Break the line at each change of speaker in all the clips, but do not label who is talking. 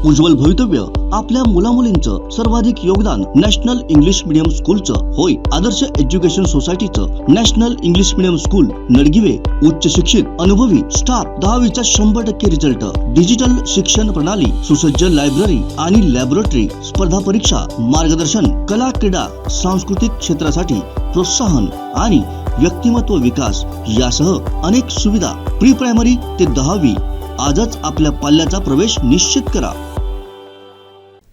उज्ज्वल भवितव्य आपल्या मुलामुलींचं सर्वाधिक योगदान नॅशनल इंग्लिश मीडियम स्कूलचं होय। आदर्श एज्युकेशन सोसायटीचं national English medium school Nadgive उच्च शिक्षित अनुभवी स्टाफ 10वीचा 100% रिझल्ट, डिजिटल शिक्षण प्रणाली, सुसज्ज लायब्ररी आणि लॅबोरेटरी, स्पर्धा परीक्षा मार्गदर्शन, कला क्रीडा सांस्कृतिक क्षेत्रासाठी प्रोत्साहन आणि व्यक्तिमत्व विकास यासह अनेक सुविधा। प्री प्रायमरी ते 10वी आजच आपल्या पाल्याचा प्रवेश निश्चित करा।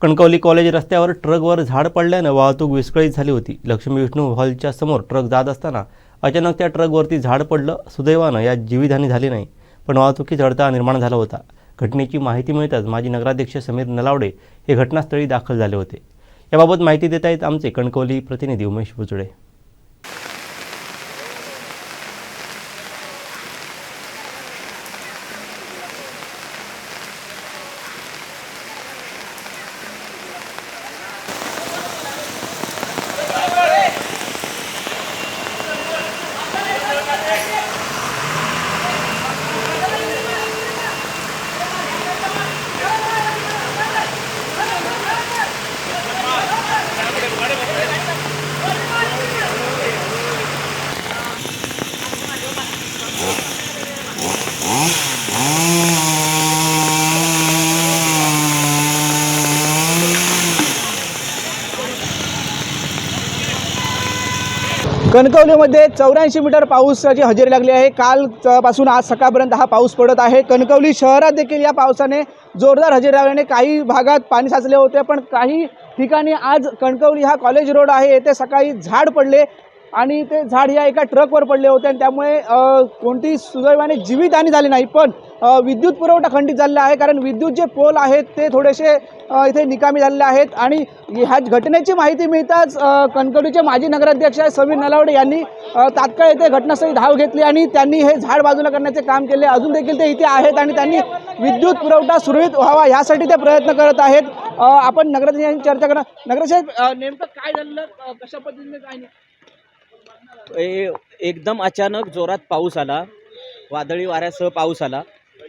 कणकवली कॉलेज रस्त्यावर ट्रकवर झाड पडल्याने वाहतूक विस्कळीत झाली होती। लक्ष्मी विष्णू हॉलच्या समोर ट्रक जात असताना अचानक त्या ट्रकवरती झाड पडलं। सुदैवानं यात जीवितहानी झाली नाही, पण वाहतुकीत अडथळा निर्माण झाला होता। घटनेची माहिती मिळताच माजी नगराध्यक्ष समीर नलावडे हे घटनास्थळी दाखल झाले होते। याबाबत माहिती देत आहेत आमचे कणकवली प्रतिनिधी उमेश बुचडे।
कणकवलीमध्ये 84 मीटर पावसाची हजेरी लागली आहे। कालपासून आज सकाळपर्यंत हा पाऊस पडत आहे। कणकवली शहरात देखील या पावसाने जोरदार हजेरी लावल्याने काही भागात पाणी साचले होते, पण काही ठिकाणी आज कणकवली हा कॉलेज रोड आहे येथे सकाळी झाड पडले आणि ते झाड या एका ट्रकवर पडले होते आणि त्यामुळे कोणतीही सुदैवाने जीवितहानी झाली नाही, पण विद्युत पुरवठा खंडित झालेला आहे। कारण विद्युत जे पोल आहेत ते थोडेसे इथे निकामी झालेले आहेत आणि ह्या घटनेची माहिती मिळताच कणकवलीचे माजी नगराध्यक्ष समीर नलावडे यांनी तात्काळ येथे घटनास्थळी धाव घेतली आणि त्यांनी हे झाड बाजूला करण्याचे काम केले। अजून देखील ते इथे आहेत आणि त्यांनी विद्युत पुरवठा सुरळीत व्हावा यासाठी ते प्रयत्न करत आहेत। आपण नगराध्यक्षांशी चर्चा करा। नगराध्यक्ष, नेमकं काय झालं, कशा पद्धतीने काय नाही?
एकदम अचानक जोरात पाऊस आला, वादळी वाऱ्यासह पाऊस आला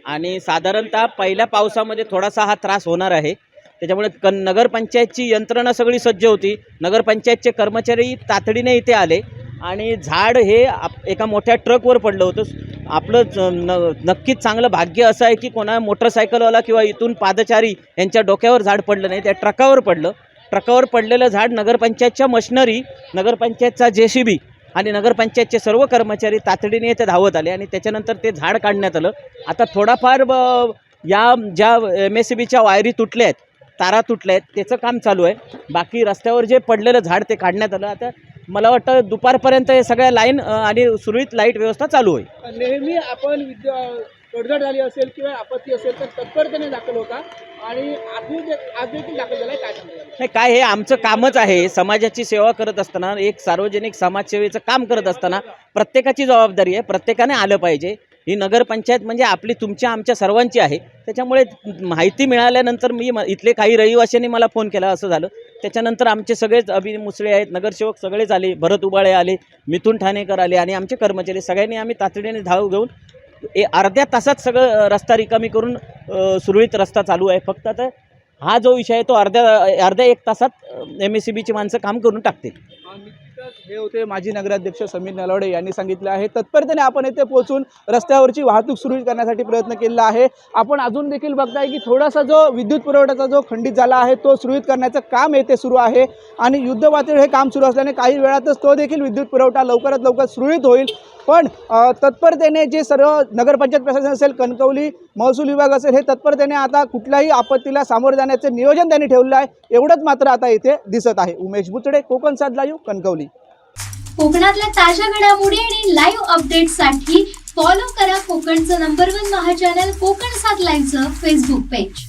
आणि साधारणतः पहिल्या पावसामध्ये थोडासा हा त्रास होणार आहे। त्याच्यामुळे नगरपंचायतची यंत्रणा सगळी सज्ज होती। नगरपंचायतचे कर्मचारी तातडीने इथे आले आणि झाड हे एका मोठ्या ट्रकवर पडलं होतं। आपलं नक्कीच चांगलं भाग्य असं आहे की कोणा मोटरसायकलवाला किंवा इथून पादचारी यांच्या डोक्यावर झाड पडलं नाही, त्या ट्रकावर पडलं। ट्रकावर पडलेलं झाड नगरपंचायतच्या मशिनरी, नगरपंचायतचा JCB आणि नगरपंचायतचे सर्व कर्मचारी तातडीने इथे धावत आले आणि त्याच्यानंतर ते झाड काढण्यात आलं। आता थोडाफार या ज्या MSCBच्या वायरी तुटल्या आहेत, तारा तुटल्या आहेत, त्याचं काम चालू आहे। बाकी रस्त्यावर जे पडलेलं झाड ते काढण्यात आलं। आता मला वाटतं दुपारपर्यंत हे सगळ्या लाईन आणि सुरळीत लाईट व्यवस्था चालू होईल।
नेहमी आपण पडझड झाली असेल किंवा आपत्ती असेल तर तत्परतेने दाखल होता आणि आज देखील दाखल झालाय, काय सांगता?
नाही, काय हे आमचं कामच आहे। समाजाची सेवा करत असताना, एक सार्वजनिक समाजसेवेचं काम करत असताना प्रत्येकाची जबाबदारी आहे, प्रत्येकाने आलं पाहिजे। ही नगरपंचायत म्हणजे आपली, तुमच्या, आमच्या सर्वांची आहे। त्याच्यामुळे माहिती मिळाल्यानंतर मी इथले काही रहिवाशांनी मला फोन केला, असं झालं। त्याच्यानंतर आमचे सगळेच मुसळे आहेत, नगरसेवक सगळेच आले, भरत उबाळे आले, मिथुन ठाणेकर आले आणि आमचे कर्मचारी सगळ्यांनी आम्ही तातडीने धाव घेऊन अर्ध्या तासात सगळं रस्ता रिकामी करून सुरळीत रस्ता चालू आहे। फक्त आता हा जो विषय आहे तो अर्ध्या एक तासात MSCBची माणसं काम करून टाकतील।
हे होते माजी नगराध्यक्ष समीर नलावडे यांनी सांगितले आहे। तत्परतेने आपण येथे पोहोचून रस्त्यावरची वाहतूक सुरळीत करण्यासाठी प्रयत्न केला आहे। आपण अजून देखील बघताय की थोडासा जो विद्युत पुरवठ्याचा जो खंडित झाला आहे तो सुरळीत करण्याचं काम येथे सुरू आहे आणि युद्ध पातळीवर हे काम सुरू असल्याने काही वेळातच तो देखील विद्युत पुरवठा लवकरात लवकर सुरळीत होईल। पण तत्परतेने जे सर्व नगरपंचायत प्रशासन असेल, कणकवली महसूल विभाग असेल, हे तत्परतेने आता कुठल्याही आपत्तीला सामोरे जाण्याचे नियोजन त्यांनी ठेवलं आहे, एवढंच मात्र आता इथे दिसत आहे। उमेश बुचडे, कोकण 7 लाईव्ह, कणकवली।
कोकणातल्या ताज्या घडामोडी आणि लाईव्ह अपडेट्ससाठी फॉलो करा कोकणचं नंबर 1 महा चॅनल कोकण 7 लाईव्हचं फेसबुक पेज।